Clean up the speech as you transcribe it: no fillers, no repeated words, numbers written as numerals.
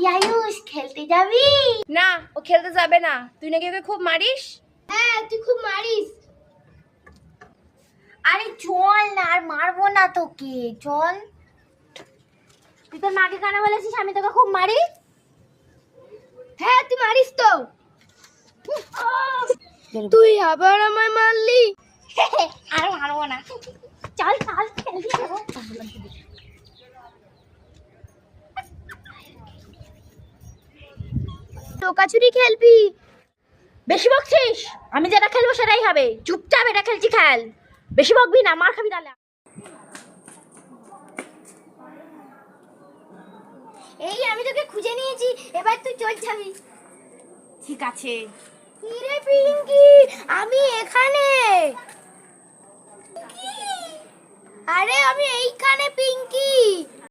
এই আয়ুষ খেলতে যাবি? না, ও খেলতে যাবে না। তুই নাকি ওকে খুব মারিস। হ্যাঁ, তুই খুব মারিস। আরে চল না, আর মারবো না তোকে, চল। তুই তোর মাকে কেন বলেছিস আমি তোকে খুব মারি? হ্যাঁ, তুই মারিস তো। তুই আবার আমায় মারলি। আর মারবো না, চল চল খেলবি। লুকাচুরি খেলবি? বেশি বকছিস? আমি যেটা খেলবো সেটাই হবে। চুপচাপ এটা খেলছি খেল। বেশি বকবি না, মার খাবি তাহলে। এই আমি তোকে খুঁজে নিয়েছি, এবার তুই চল যাবি। ঠিক আছে। কিরে পিঙ্কি, আমি এখানে। আরে আমি এইখানে পিঙ্কি।